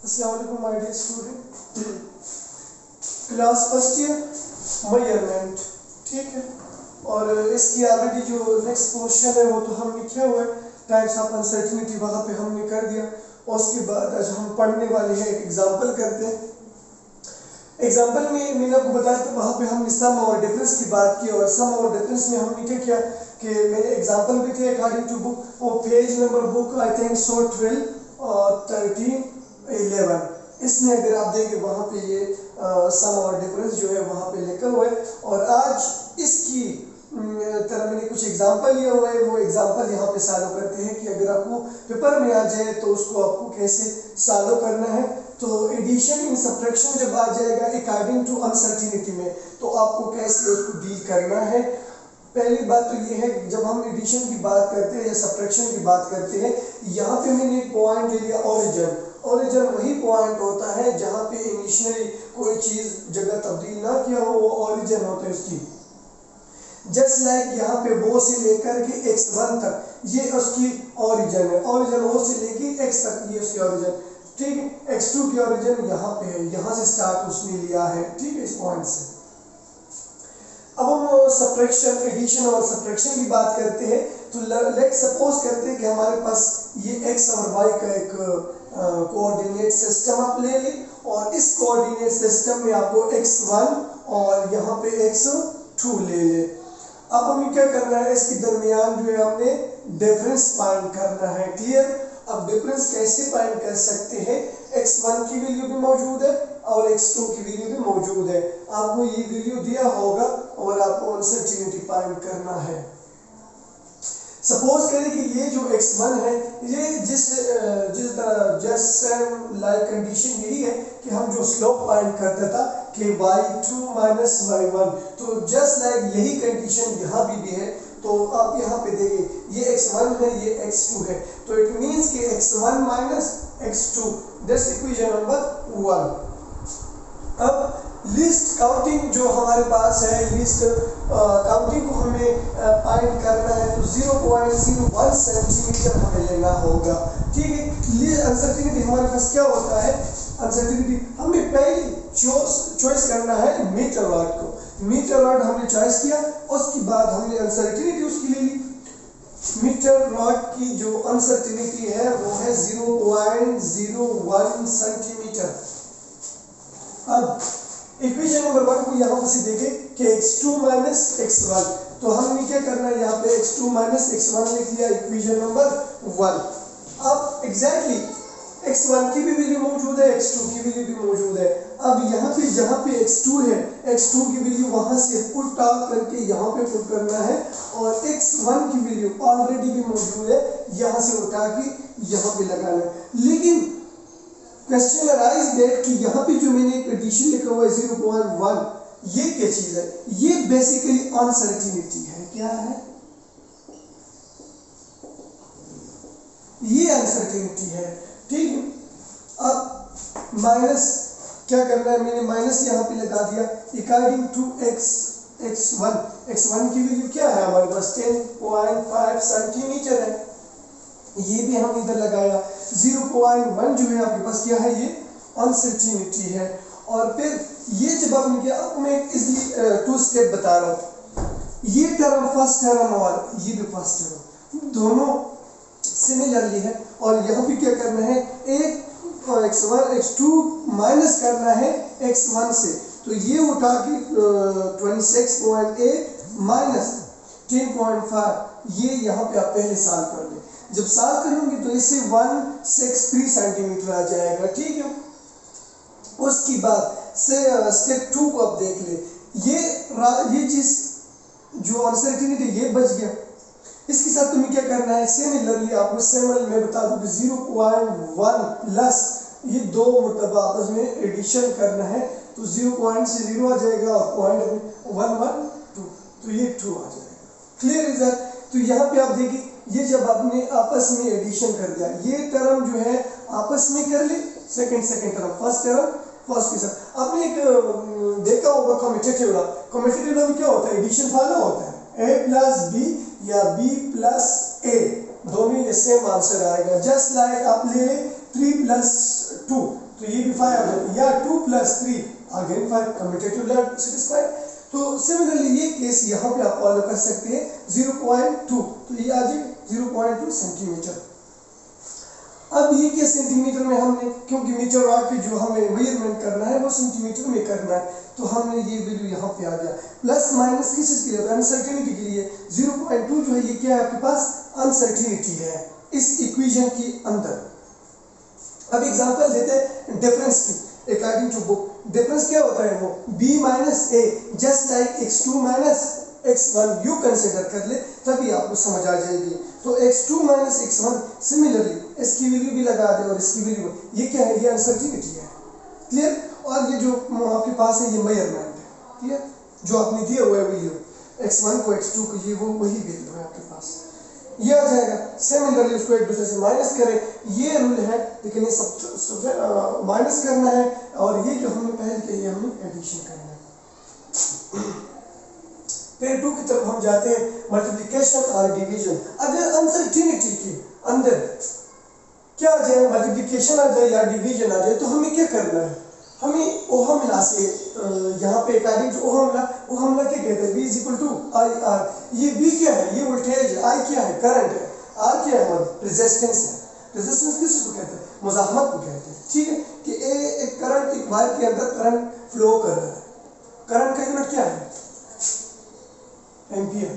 अस्सलाम वालेकुम my dear student, class first year measurement, ठीक है। और इसकी ऑलरेडी जो नेक्स्ट पोर्शन है वो तो हमने किया हुआ है, टाइप्स ऑफ अनसर्टेनिटी वहाँ पे हमने कर दिया। और उसके बाद आज हम पढ़ने वाले हैं, एक एग्जांपल करते हैं। एग्जांपल में मैंने आपको बताया था वहाँ पे हमने सम और डिफरेंस की बात की, और सम और डिफरेंस में हमने क्या किया कि मेरे एग्जांपल भी थे अकॉर्डिंग टू बुक, वो page number book I think 12 और 13 11, इसमें अगर आप देखें वहाँ पे ये सम और डिफरेंस जो है वहाँ पे लिखा हुआ है। और आज इसकी तरह मैंने कुछ एग्जांपल लिया हुआ है, वो एग्जांपल यहाँ पे सॉल्व करते हैं कि अगर आपको पेपर में आ जाए तो उसको आपको कैसे सॉल्व करना है। तो एडिशन इन सब्ट्रैक्शन जब आ जाएगा अकॉर्डिंग टू अनसर्टेनिटी में, तो आपको कैसे उसको डील करना है। पहली बात तो ये है कि जब हम एडिशन की बात करते हैं या सब्ट्रैक्शन की बात करते हैं, यहाँ पे मैंने एक पॉइंट ले लिया ओरिजिन। ओरिजिन वही पॉइंट होता है जहाँ पे इनिशियली कोई चीज़ जगह तब्दील ना किया हो, वो ओरिजिन होता है उसकी। जस्ट लाइक यहाँ पे वो से लेकर के x1 तक ये उसकी ओरिजिन है, ओरिजिन वो से लेके x तक ये उसकी ओरिजिन, ठीक है। x2 की ओरिजिन यहाँ पे है, यहाँ से स्टार्ट उसने लिया है, ठीक है, इस पॉइंट से। अब हम सब्ट्रैक्शन, एडिशन और सब्ट्रैक्शन की बात करते हैं, तो लेट्स सपोज करते हैं कि हमारे पास ये x और y का एक कोऑर्डिनेट सिस्टम आप ले लें, और इस कोऑर्डिनेट सिस्टम में आपको x1 और यहाँ पे x2 ले लें। अब हमें क्या करना है, इसके दरमियान जो है हमने डिफरेंस फाइंड करना है, क्लियर। अब डिफरेंस कैसे फाइंड कर सकते हैं, x1 की वैल्यू भी मौजूद है और x2 की वैल्यू भी मौजूद है। आपको ये वैल्यू दिया होगा और आपको अनसर्टेनिटी फाइंड करना है। सपोज करें कि ये जो x1 है, ये जिस तरह जस्ट लाइक कंडीशन यही है कि हम जो स्लोप फाइंड करता था कि y2 माइनस y1, तो जस्ट लाइक यही कंडीशन यहाँ भी है। तो आप यहाँ पे देखिए ये x1 है, ये x2 है, तो इट मींस कि x1 minus x2, that's equation number 1। अब लिस्ट काउंटिंग जो हमारे पास है, लिस्ट काउंटिंग को हमें फाइंड करना है, तो 0.01 सेंटीमीटर हमें लेना होगा, ठीक है। अनसर्टेनिटी हमारे पास क्या होता है, अनसर्टेनिटी हमें पहले चॉइस करना है मीटर रॉड को। मीटर रॉड हमने चॉइस किया, उसके बाद हमने अनसर्टेनिटी उसकी ले ली। मीटर रॉड की जो अनसर्टेनिटी है वो है 0.01 सेंटीमीटर। अब इक्वेशन नंबर 1 को यहाँ से देखें कि x2 माइनस x1, तो हमने क्या करना है, यहाँ पे x2 माइनस x1 लिख लिया, इक्वेशन नंबर 1। अब एग्जैक्टली x1 की भी वैल्यू मौजूद है, x2 की वैल्यू भी मौजूद है। अब यहाँ पे जहाँ पे x2 है, x2 की वैल्यू वहाँ से पुट आउट करके यहाँ पे पुट करना है, और x1 की वैल्यू ऑलरेडी भी मौजूद है, यहाँ से उठा के यहाँ पे लगाना है। लेकिन क्वेश्चन अराइज दैट कि यहाँ पे जो मैंने एक एडिशन लिखा हुआ है 0.1, ये क्या चीज है, ये बेसिकली अनसर्टेनिटी है। क्या है ये, अनसर्टेनिटी है, ठीक है। अब माइनस क्या करना है, मैंने माइनस यहाँ पे लगा दिया अकॉर्डिंग टू x1 की वैल्यू क्या है हमारे पास 10.5 सेंटीमीटर है, ये भी हम इधर लगाया। 0.1 जो है आपके पास क्या है, ये अनसर्टेनिटी है। और फिर ये जब आपने किया, अब मैं इजीली 2 स्टेप बता रहा हूँ। ये टर्म फर्स्ट टर्म और ये भी फर्स्ट टर्म दोनों सिमिलरली है, और यहाँ पे क्या करना है, एक x1 x2 माइनस करना है x1 से, तो ये उठा के 26.8 माइनस 10.5, ये यहाँ पे आप पहले सॉल्व कर लें। जब सॉल्व करेंगे तो इससे 163 सेंटीमीटर आ जाएगा, ठीक है। उसके बाद से स्टेप 2 को आप देख ले, ये चीज जो अनसर्टेनिटी ये बच गया। इसके साथ तुम्हें क्या करना है, सिमिलरली आपको सिमिलर मैं बता दूं कि 0.1 प्लस ये दो मतलब आपस में एडिशन करना है, तो 0 से 0 आ जाएगा और पॉइंट 1 1 2, तो ये 2 आ जाएगा। Clear is that. तो यहाँ पे आप देखिए, ये जब आपने आपस में एडिशन कर दिया, ये टर्म जो है आपस में कर ले, सेकंड टर्म फर्स्ट के साथ। आपने एक देखा होगा कम्यूटेटिव लॉ में क्या होता है, एडिशन फॉलो होता है, a प्लस बी या b प्लस a, दोनों ये सेम आंसर आएगा। जस्ट लाइक आप ले लें 3 प्लस 2 तो ये भी 5 आ जाएगा, या 2 plus 3 again 5, commutative left satisfied. तो सिमिलरली ये केस यहाँ पे आप फॉलो कर सकते हैं 0.2, तो ये आ जाएगा 0.2 सेंटीमीटर। अब ये क्या सेंटीमीटर में हमने, क्योंकि मीटर रॉड पे जो हमें मेजरमेंट करना है वो सेंटीमीटर में करना है, तो हमने ये वैल्यू यहाँ पे आ गया। प्लस माइनस किस चीज़ के लिए, अनसर्टेनिटी के लिए। 0.2 जो है ये क्या है आपके पास, अनसर्टेनिटी है इस इक्वेशन के अंदर। अब एग्जांपल देते हैं डिफरेंस की, अकॉर्डिंग टू बुक डिफरेंस क्या होता है, वो b minus A just like x2 minus x1 you consider कर ले, तभी आपको समझ आ जाएगी। तो x2 माइनस x1 सिमिलरली इसकी वैल्यू भी लगा दे और इसकी वैल्यू, ये क्या है, ये अनसर्टेनिटी है, क्लियर। और ये जो आपके पास है ये मेजरमेंट है, क्लियर, जो आपने दिया हुआ है वैल्यू x1 को x2 को, ये वो वही वैल्यू है आपके पास, ये आ जाएगा। सिमिलरली उसको एक दूसरे से माइनस करें, ये रूल है, लेकिन ये सब माइनस करना है, और ये जो हमने पहले किया ये हमने एडिशन करना है। फिर 2 की तरफ हम जाते हैं, मल्टीप्लिकेशन और डिवीजन। अगर अनसर्टेनिटी के अंदर क्या आ जाए, मल्टीप्लिकेशन आ जाए या डिवीजन आ जाए, तो हमें क्या करना है, हमें ओहम लॉ से यहाँ पे अकॉर्डिंग टू ओहम लॉ क्या कहते हैं, V equal to I R. ये V क्या है, ये वोल्टेज है, I क्या है, करंट है, R क्या है, रेजिस्टेंस है। रेजिस्टेंस किसको कहते हैं, मुज़ाहमत को कहते हैं, ठीक है, कि एक करंट एक वायर के अंदर करंट फ्लो कर रहा है, करंट का यूनिट क्या है, एम्पियर,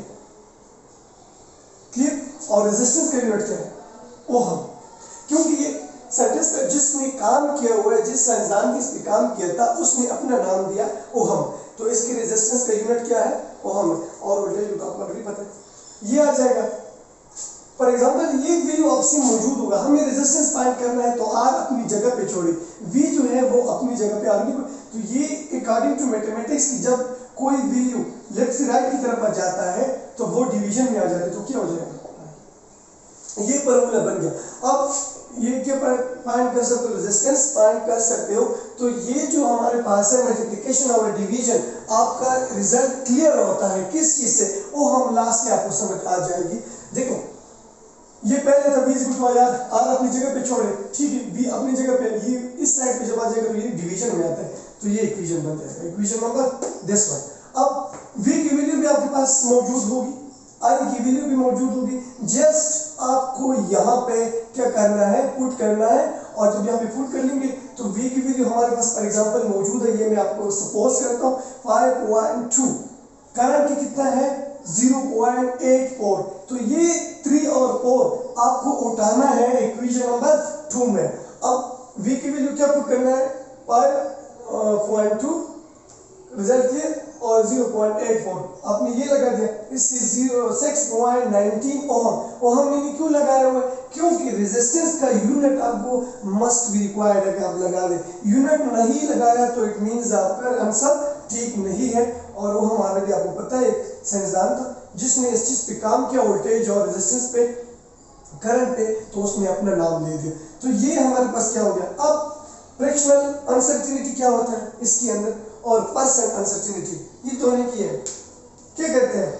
क्लियर, और रेजिस्टेंस का यूनिट क्या है, ओहम। क्योंकि ये सेंटेंस का जिसने काम किया हुआ है, जिस साइंसदान ने इस पे काम किया था, उसने अपना नाम दिया ओहम, तो इसकी रेजिस्टेंस का यूनिट क्या है, ओहम है, और वोल्टेज का आपको ऑलरेडी पता है, ये आ जाएगा। फॉर एग्जांपल ये वैल्यू आपसे मौजूद होगा, हमें रेजिस्टेंस फाइंड करना है, तो आर अपनी जगह पे छोड़े, वी जो है वो अपनी जगह पे, आर तो ये अकॉर्डिंग टू मैथमेटिक्स की जब कोई वैल्यू लेफ्ट से राइट की तरफ जाता है तो वो डिवीजन में आ जाता है, तो क्या हो जाएगा, ये फॉर्मूला बन गया। अब ये क्या फाइंड कर सकते हो, रेजिस्टेंस फाइंड कर सकते हो। तो ये जो हमारे पास है मल्टीप्लिकेशन और डिवीजन, आपका रिजल्ट क्लियर होता है किस चीज से, वो हम लास्ट से आपको समझ आ जाएगी। देखो ये पहले था v equal to I R, R अपनी जगह पे छोड़े, ठीक है, v अपनी जगह पे, ये इस साइड पे जब आ जाएगा तो ये डिवीजन में आता है, तो ये इक्वेशन बन जाएगा, इक्वेशन नंबर दिस वन। अब v की वैल्यू भी आपके पास मौजूद होगी, i की वैल्यू भी मौजूद होगी, जस्ट आपको यहाँ पे क्या करना है, पुट करना है, और जब यहाँ पे पुट कर लेंगे तो v की वैल्यू हमारे पास फॉर एग्जांपल मौजूद है, ये मैं आपको सपोज करता हूँ 5.2, करंट की कितना है 0.84, तो ये 3 और 4 आपको उठाना है इक्वेशन नंबर 2 में। अब v की वैल्यू क्या पुट करना है, 5.2 रिजल्ट क्लियर, और 0.84 आपने ये लगा दिया, इससे 6.19 ओहम मैंने क्यों लगाया हुआ है, क्योंकि रेजिस्टेंस का यूनिट आपको मस्ट बी रिक्वायर्ड है कि आप लगा दें, यूनिट नहीं लगाया तो इट मींस आपका आंसर ठीक नहीं है। और वो हमारा भी आपको पता है एक साइंसदान था जिसने इस चीज पे काम किया, वोल्टेज और रेजिस्टेंस पे, करंट पे, तो उसने अपना नाम ले दिया। तो ये हमारे पास क्या हो गया। अब फ्रैक्शनल अनसर्टेनिटी क्या होता है इसके अंदर, और परसेंट अनसर्टेनिटी, ये दोनों की है, क्या कहते हैं,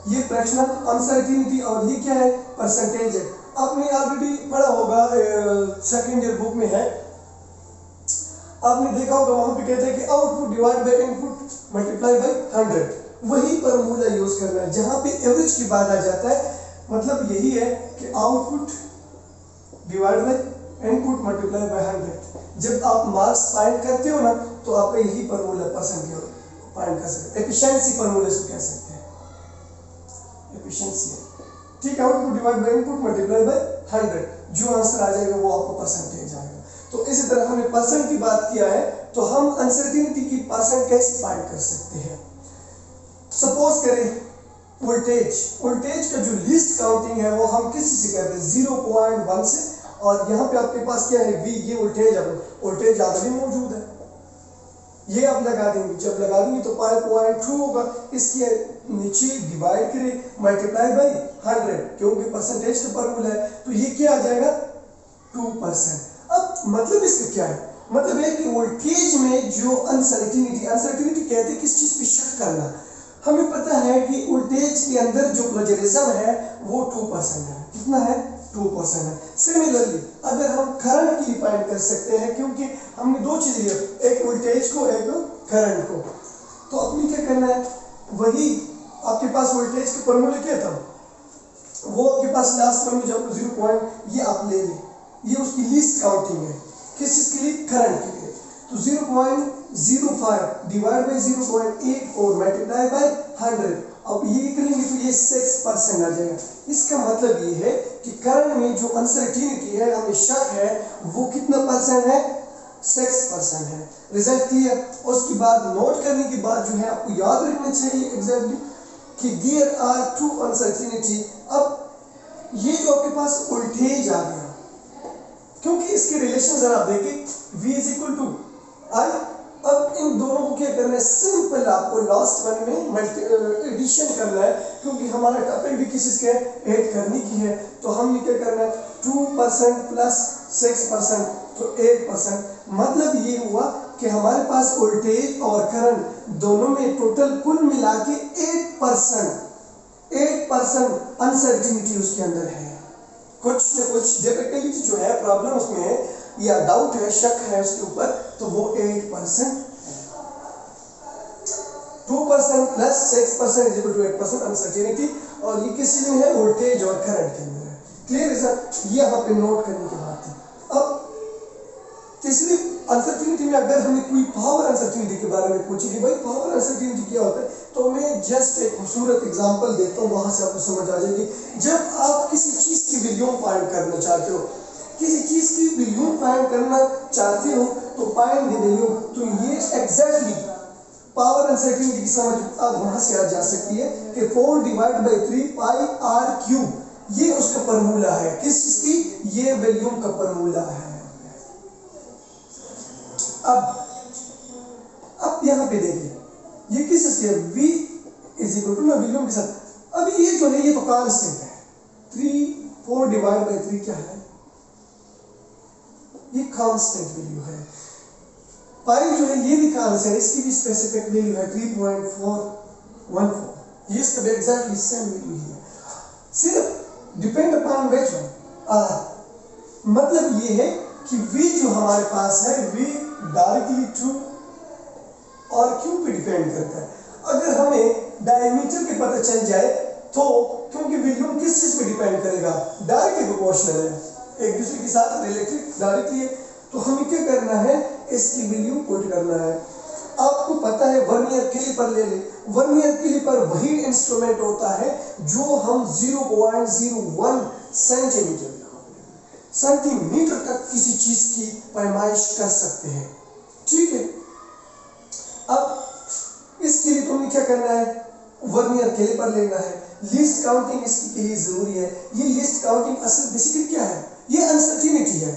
ये फ्रैक्शनल अनसर्टेनिटी और ये क्या है, परसेंटेज है। आपने ऑलरेडी पढ़ा होगा, सेकंड ईयर बुक में है, आपने देखा होगा, वहां पे कहते हैं कि output divide by input multiply by 100, वही फॉर्मूला यूज करना है। जहां पे एवरेज की बात आ जाता है, मतलब यही है कि output divide by input multiply by 100। जब आप मार्क्स फाइंड करते हो ना, तो आपका यही फॉर्मूला परसेंट फाइंड कर सकते हैं, एफिशिएंसी फॉर्मूला इसको कह सकते हैं, एफिशिएंसी, ठीक है, output divide by input multiply by 100, जो आंसर आ जाएगा वो आपको परसेंटेज आएगा। तो इसी तरह हमने परसेंट की बात किया है, तो हम अनसर्टेनिटी की परसेंट कैसे फाइंड कर सकते हैं। सपोज करें वोल्टेज का जो लीस्ट काउंटिंग है वो हम किसी से करते हैं 0.1 से, और यहाँ पे आपके पास क्या है V, ये वोल्टेज ऑलरेडी मौजूद है, ये आप लगा देंगे, जब लगा देंगे तो 5.2 होगा, इसके नीचे डिवाइड करें मल्टीप्लाई बाय 100, क्योंकि परसेंटेज का फॉर्मूला है, तो ये क्या आ जाएगा 2%। अब मतलब इसका क्या है, मतलब है कि वोल्टेज में जो अनसर्टेनिटी कहते हैं किस चीज पे शक करना। हमें पता है कि वोल्टेज के अंदर जो प्लेजरिज्म है वो 2% है, कितना है 2% है। सिमिलरली अगर हम करंट की फाइंड कर सकते हैं, क्योंकि हमने दो चीज़ लिया, एक वोल्टेज को, एक करंट को, तो अपनी क्या करना है, वही आपके पास वोल्टेज का फॉर्मूला क्या था, वो आपके पास लास्ट में जब 0 ये आप ले लें, ये उसकी लीस्ट काउंटिंग है, किस चीज़ के लिए, करंट के लिए। तो 0.05 डिवाइड बाई 0.8 और मल्टीप्लाई बाई 100, अब ये करेंगे तो ये 6% आ जाएगा। इसका मतलब ये है कि करंट में जो अनसर्टिनिटी है, हमें शक है, वो कितना परसेंट है, 6% है। Result clear. उसके बाद नोट करने के बाद जो है आपको याद रखना चाहिए एग्जैक्टली कि देयर आर टू अनसर्टिनिटी। अब ये जो आपके पास वोल्टेज आ गया, क्योंकि इसके रिलेशन जरा आप देखें, V इज इक्वल टू आई। अब इन दोनों को क्या करना है, सिंपल आपको लास्ट वन में एडिशन करना है, क्योंकि हमारा टॉपिक भी किसी के ऐड करने की है। तो हमने क्या करना है, 2% प्लस 6% तो 8%। मतलब ये हुआ कि हमारे पास वोल्टेज और करंट दोनों में टोटल कुल मिला के 8% अनसर्टिनिटी उसके अंदर है। कुछ न कुछ डिफिकल्टी जो है, प्रॉब्लम उसमें है या डाउट है, शक है उसके ऊपर, तो वो 8% है। 2% plus 6% is equal to 8% uncertainty, और ये किसी में है, वोल्टेज और करंट के अंदर है। क्लियर है सर, ये यहाँ पे नोट करने की बात है। अब तीसरी अनसर्टिनिटी में अगर हमें कोई पावर अनसर्टिनिटी के बारे में पूछे कि भाई पावर अनसर्टिनिटी क्या होता है, तो मैं जस्ट एक खूबसूरत एग्जांपल देता हूँ, वहां से आपको समझ आ जाएगी। जब आप किसी चीज की वैल्यू फाइंड करना चाहते हो, किसी चीज की वैल्यू फाइंड करना चाहते हो, तो फाइंड द वैल्यू, तो ये एग्जैक्टली पावर अनसर्टिनिटी की समझ अब वहां से आ जा सकती है कि 4 divide by 3 pi r cube, ये उसका फॉर्मूला है। किस चीज की, ये वैल्यू का फॉर्मूला है। अब यहाँ पे देखिए, ये किस चीज है, V इज इक्वल टू, मैं वैल्यू के साथ, अब ये जो है ये तो कांस्टेंट है। 4 डिवाइड बाई 3 क्या है, ये कांस्टेंट वैल्यू है। पाई जो है ये भी कांस्टेंट, इसकी भी स्पेसिफिक वैल्यू है 3.414, ये इसका भी एग्जैक्टली सेम वैल्यू है। सिर्फ डिपेंड अपॉन विच वन, मतलब ये है कि V जो हमारे पास है, V डायरेक्टली टू और क्यू पे डिपेंड करता है। अगर हमें डायमीटर के पता चल जाए तो, क्योंकि वैल्यू किस चीज पे डिपेंड करेगा, डायरेक्टली प्रोपोर्शनल है, एक दूसरे के साथ रिलेटेड डायरेक्टली है, तो हमें क्या करना है, इसकी वैल्यू पुट करना है। आपको पता है वर्नियर कैलिपर ले ले, वर्नियर कैलिपर वही इंस्ट्रूमेंट होता है जो हम 0.01 सेंटीमीटर तक किसी चीज की पैमाइश कर सकते हैं। ठीक है, अब इसके लिए तुमने क्या करना है, वर्नियर कैलिपर लेना है। लिस्ट काउंटिंग इसके लिए जरूरी है। ये लिस्ट काउंटिंग असल बेसिकली क्या है, ये अनसर्टिनिटी है।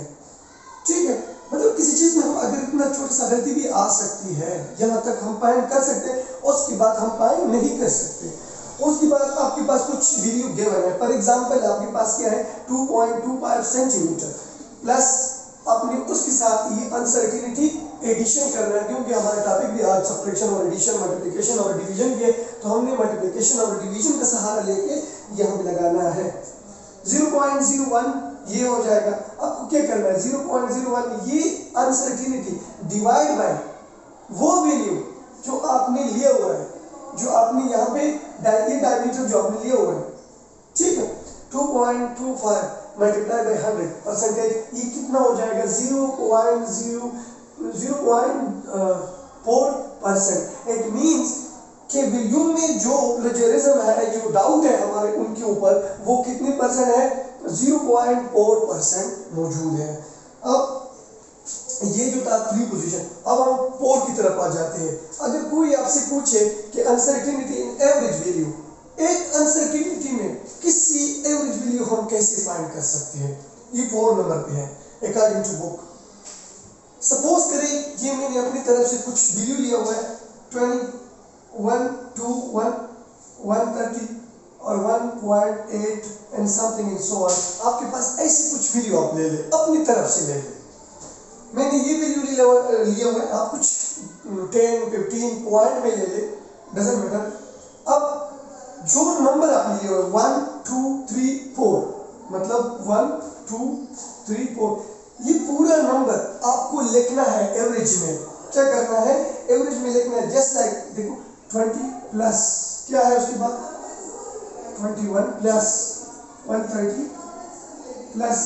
ठीक है, मतलब किसी चीज में हम अगर इतना छोटा सा गलती भी आ सकती है, यहाँ तक हम फाइंड कर सकते हैं, उसके बाद हम फाइंड नहीं कर सकते। उसके बाद आपके पास कुछ वैल्यू गिवन है, फॉर एग्जांपल आपके पास क्या है, 2.25 सेंटीमीटर प्लस अपने उसके साथ ये अनसर्टिनिटी एडिशन करना है, क्योंकि हमारा टॉपिक भी आज सब्ट्रैक्शन और एडिशन, मल्टीप्लिकेशन और डिवीजन भी है, तो हमने मल्टीप्लिकेशन और डिवीजन का सहारा लेके यहाँ पे लगाना है। 0.01 ये हो जाएगा। आपको क्या करना है, 0.01 ये अनसर्टिनिटी डिवाइड बाय वो वैल्यू जो आपने लिया हुआ है, जो आपने यहाँ पे ये डायमीटर जो आपने लिया हुआ है, ठीक है, 2.25 मल्टीप्लाई बाय 100 परसेंटेज, ये कितना हो जाएगा, 0.04%। इट मीन्स कि वैल्यू में जो प्लेजरिज्म है, जो डाउट है हमारे उनके ऊपर, वो कितने परसेंट है, 0.4% मौजूद है। अब ये जो था 3 पोजीशन, अब हम 4 की तरफ आ जाते हैं। अगर कोई आपसे पूछे कि अनसर्टिनिटी इन एवरेज वैल्यू, एक अनसर्टिनिटी में किसी एवरेज वैल्यू हम कैसे फाइंड कर सकते हैं, ये 4 नंबर पे है अकॉर्डिंग टू बुक। सपोज करें ये मैंने अपनी तरफ से कुछ वैल्यू लिया हुआ है, 21, 2, 1, 130 और 1.8 and something in so on. आपके पास ऐसे कुछ वैल्यू आप ले ले, अपनी तरफ से ले ले। मैंने ये वैल्यू लिया हुआ है, आप कुछ 10, 15 पॉइंट में ले ले, डजंट मैटर। अब जो नंबर आपने लिया हुआ है 1, 2, 3, 4, मतलब 1 2 3 4 ये पूरा नंबर आपको लिखना है एवरेज में। क्या करना है, एवरेज में लिखना है। जस्ट लाइक देखो 20 प्लस क्या है उसके बाद 21 प्लस 130 प्लस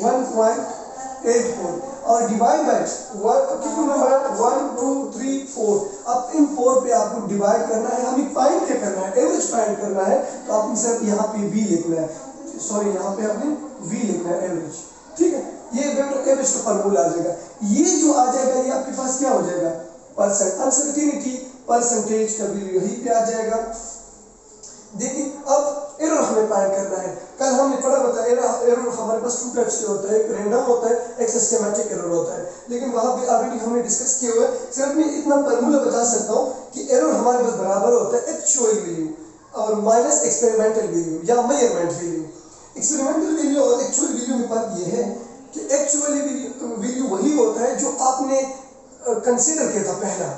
1.84 और डिवाइड बाय कितने नंबर है 1 2 3 4। अब इन 4 पे आपको डिवाइड करना है, हमें फाइंड क्या करना है, एवरेज फाइंड करना है। तो आपको सिर्फ यहाँ पे v लिखना है, सॉरी यहाँ पे आपने v लिखना है एवरेज, ठीक है। ये एवरेज का फॉर्मूला आ जाएगा। ये जो आ जाएगा ये आपके पास क्या हो जाएगा, परसेंट अनसर्टेनिटी परसेंटेज का वैल्यू यही पे आ जाएगा। देखिए अब एरर हमें फाइंड करना है। कल हमने पढ़ा होता है एरर हमारे पास 2 टाइप्स के होता है, एक रैंडम होता है, एक सिस्टमैटिक एरर होता है। लेकिन वहां पे ऑलरेडी हमने डिस्कस किया हुआ है। सिर्फ मैं इतना फॉर्मूला बता सकता हूं कि एरर हमारे पास बराबर होता है एक्चुअल वैल्यू और माइनस एक्सपेरिमेंटल वैल्यू या मेजरमेंट वैल्यू। एक्सपेरिमेंटल वैल्यू और एक्चुअल वैल्यू में फर्क ये है कि एक्चुअल वैल्यू वही होता है जो आपने कंसीडर किया था पहला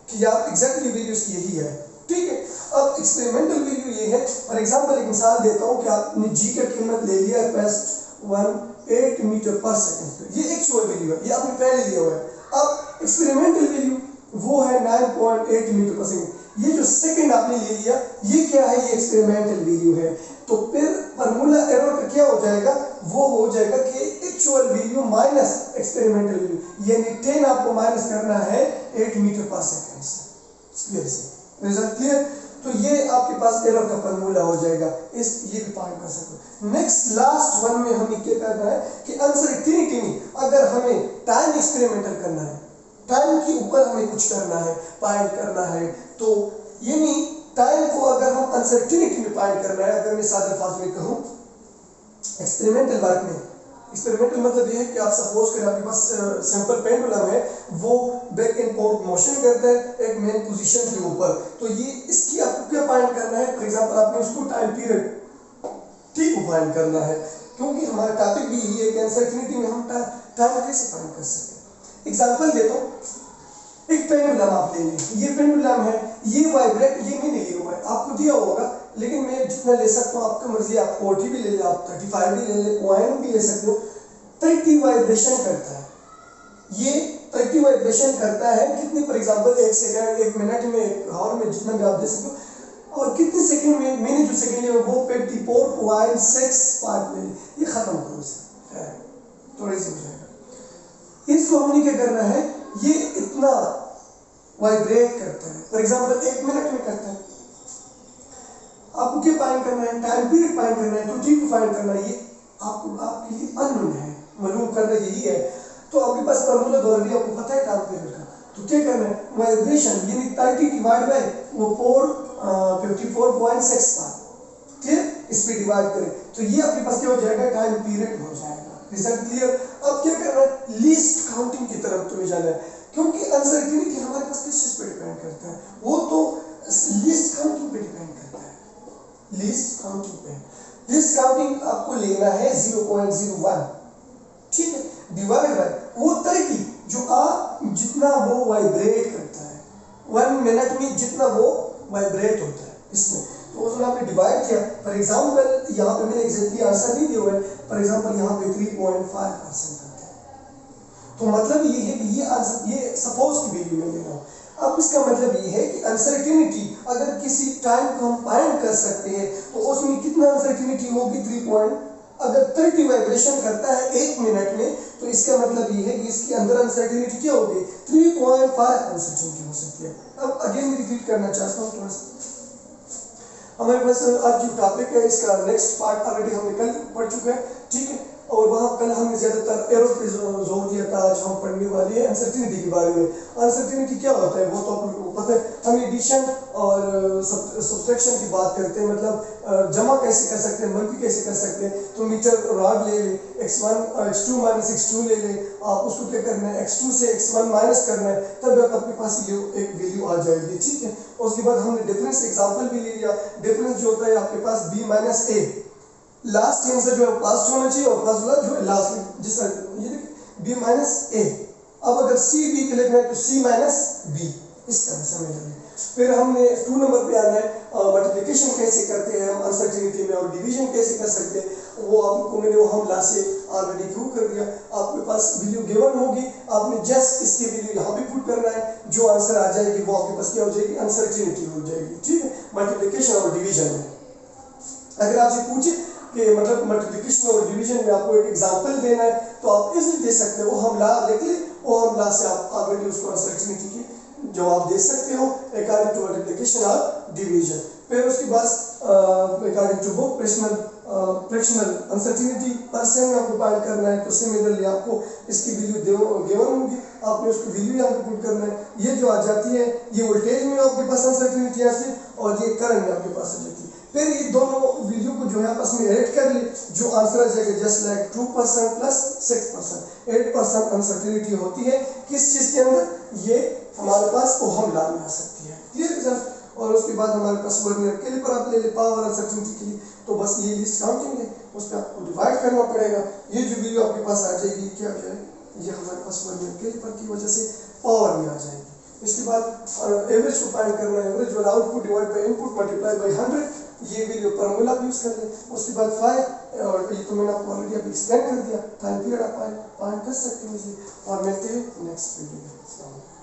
कि आप एग्जैक्टली वैल्यू इसकी यही है, ठीक है। अब एक्सपेरिमेंटल वैल्यू ये है, फॉर एग्जांपल एक मिसाल देता हूं कि आपने जी का कीमत ले लिया है 8 मीटर पर सेकंड, ये एक्चुअल वैल्यू है, ये आपने पहले लिया हुआ है। अब एक्सपेरिमेंटल वैल्यू वो है 9.8 मीटर पर सेकंड। ये जो सेकंड आपने ले लिया ये क्या है, ये एक्सपेरिमेंटल वैल्यू है। तो फिर फार्मूला एरर का क्या हो जाएगा, वो हो जाएगा कि actual value minus experimental value, यानी 10 आपको माइनस करना है 8 मीटर पर सेकंड से। Result clear. तो ये आपके पास एरर का फार्मूला हो जाएगा, इस ये भी फाइंड कर सकते। नेक्स्ट लास्ट वन में हमें क्या करना है कि अनसर्टेनिटी में अगर हमें टाइम एक्सपेरिमेंटल करना है, टाइम के ऊपर हमें कुछ करना है, फाइंड करना है, तो यानी टाइम को अगर हम अनसर्टेनिटी में फाइंड करना है, अगर मैं सादे अल्फाज में कहूँ एक्सपेरिमेंटल वर्क में, एक्सपेरिमेंटल मतलब ये है कि आप सपोज करें आपके पास सिंपल पेंडुलम है, वो बैक एंड फोर्थ मोशन करता है एक मेन पोजीशन के ऊपर। तो ये इसकी आपको क्या फाइंड करना है, फॉर एग्जांपल आपने उसको टाइम पीरियड टी को फाइंड करना है, क्योंकि हमारा टॉपिक भी यही है कि अनसर्टेनिटी में हम टाइम कैसे फाइंड कर सकते हैं। एग्जांपल देता हूँ, एक पेंडुलम आप ले लीजिए, ये पेंडुलम है, ये वाइब्रेट, ये मैंने लिया हुआ है, आपको दिया होगा, लेकिन मैं जितना ले सकता हूँ आपकी मर्जी, आप 40 भी ले ले, आप 35 भी ले ले, कॉइन भी ले सकते हो। 30 वाइब्रेशन करता है, ये 30 वाइब्रेशन करता है कितने, फॉर एग्जांपल 1 सेकंड, 1 मिनट में, 1 आवर में, जितना भी आप दे सकते हो। और कितने सेकंड में, मैंने जो सेकंड लिया वो 54.65 में, ये खत्म करो इसे, थोड़ी सी हो जाएगा। इसको हमने क्या करना है, ये इतना वाइब्रेट करता है, फॉर एग्जांपल 1 मिनट में करता है। आपको क्या फाइंड करना है, टाइम पीरियड फाइंड करना है, तो ठीक फाइंड करना है, ये आपको आपके लिए अननोन है, मालूम करना यही है। तो आपके पास फार्मूला ऑलरेडी आपको पता है टाइम पीरियड का, तो क्या करना है, वाइब्रेशन यानी 30 डिवाइड बाय वो 54.65, क्लियर, इस पे डिवाइड करें तो ये आपके पास क्या हो जाएगा, टाइम पीरियड हो जाएगा। Result clear. अब क्या करना है, लीस्ट काउंटिंग की तरफ तुम्हें जाना है, क्योंकि अनसर्टेनिटी हमारे पास किस चीज पे डिपेंड करता है, वो तो लीस्ट काउंटिंग पे डिपेंड करता है, लीस्ट काउंटिंग पे। लीस्ट काउंटिंग आपको लेना है 0.01, ठीक है, डिवाइड बाय वो 30 जो आप जितना वो वाइब्रेट करता है 1 मिनट में, जितना वो वाइब्रेट होता है इसमें, तो उसमें आपने डिवाइड किया। फॉर एग्जांपल यहाँ पे मैंने एग्जैक्टली आंसर नहीं दिया हुआ है, फॉर एग्जांपल यहाँ पे 3.5% आता है। तो मतलब ये है कि ये आंसर, ये सपोज की वैल्यू में ले रहा हूँ। अब इसका मतलब ये है कि अनसर्टेनिटी अगर किसी टाइम को हम फाइंड कर सकते हैं तो उसमें कितना अनसर्टेनिटी होगी, 3 अगर 30 वाइब्रेशन करता है 1 मिनट में, तो इसका मतलब ये है कि इसके अंदर अनसर्टेनिटी क्या होगी, 3.5 अनसर्टेनिटी हो सकती है। अब अगेन रिपीट करना चाहता हूँ थोड़ा सा, हमारे पास आज जो टॉपिक है इसका नेक्स्ट पार्ट ऑलरेडी हमने कल पढ़ चुके हैं, ठीक है, और वहाँ कल हमने ज़्यादातर एरर पे जोर दिया था। आज हम पढ़ने वाले हैं अनसर्टेनिटी के बारे में। अनसर्टेनिटी क्या होता है वो तो आपको पता है, हम एडिशन और सब्ट्रैक्शन की बात करते हैं, मतलब जमा कैसे कर सकते हैं, मनफी कैसे कर सकते हैं। तो मीटर रॉड ले ले, x2 माइनस x2 ले ले, आप उसको क्या करना है, x2 से x1 माइनस करना है, तब आपके पास ये एक वैल्यू आ जाएगी, ठीक है। उसके बाद हमने डिफरेंस एग्जाम्पल भी ले लिया। डिफरेंस जो होता है आपके पास b minus a, last answer जो है पास्ट होना चाहिए और फर्स्ट वाला जो है लास्ट, जिस ये देखिए b माइनस a। अब अगर c b के लिखना है तो c माइनस b, इस तरह से हमें करना है। फिर हमने 2 नंबर पे आना है, मल्टीप्लिकेशन कैसे करते हैं हम अनसर्टेनिटी में और डिवीजन कैसे कर सकते हैं, वो आपको मैंने वो हम ला से ऑलरेडी प्रूव कर दिया। आपके पास वैल्यू गिवन होगी, आपने जस्ट इसकी वैल्यू यहाँ पे पुट करना है, जो आंसर आ जाएगी वो आपके पास क्या हो जाएगी, अनसर्टेनिटी हो जाएगी। ठीक है, मल्टीप्लिकेशन और डिवीजन में अगर आपसे पूछे कि मतलब मल्टीप्लिकेशन और डिवीजन में आपको एक एग्जांपल देना है तो आप इजीली दे सकते हो, हम ला लिख ले, वो हम ला से आप ऑलरेडी उसको अनसर्टेनिटी की जवाब दे सकते हो अकॉर्डिंग टू मल्टीप्लिकेशन और डिवीजन। फिर उसके बाद according to book fractional uncertainty पर से में आपको फाइंड करना है, तो सिमिलरली आपको इसकी वैल्यू गिवन होगी, आपने उसकी वैल्यू यहाँ पे पुट करना है। ये जो आ जाती है ये वोल्टेज में आपके पास अनसर्टेनिटी आती है और ये करंट में आपके पास आ जाती है। फिर ये दोनों वैल्यू को जो है आपस में ऐड कर ले, जो आंसर आ जाएगा जस्ट लाइक 2% प्लस 6%, 8% अनसर्टेनिटी होती है किस चीज के अंदर, ये हमारे पास ओहम लॉ में आ सकती है। Clear result. और उसके बाद हमारे पास वर्नियर कैलिपर आप ले ले पावर अनसर्टेनिटी के लिए, तो बस ये लिस्ट काउंटिंग है, उस पर आपको डिवाइड करना पड़ेगा। ये जो वैल्यू आपके पास आ जाएगी क्या हो जाएगी, ये हमारे पास वर्नियर कैलिपर की वजह से पावर में आ जाएगी। इसके बाद एवरेज को फाइंड करना है, एवरेज वाला output divide by input multiply by 100, ये वैल्यू फार्मूला यूज कर लें। उसके बाद 5 और ये तो मैंने आपको ऑलरेडी अभी एक्सप्लेन कर दिया, टाइम पीरियड आप फाइंड कर सकते हो इसे। और मिलते हैं नेक्स्ट वीडियो में।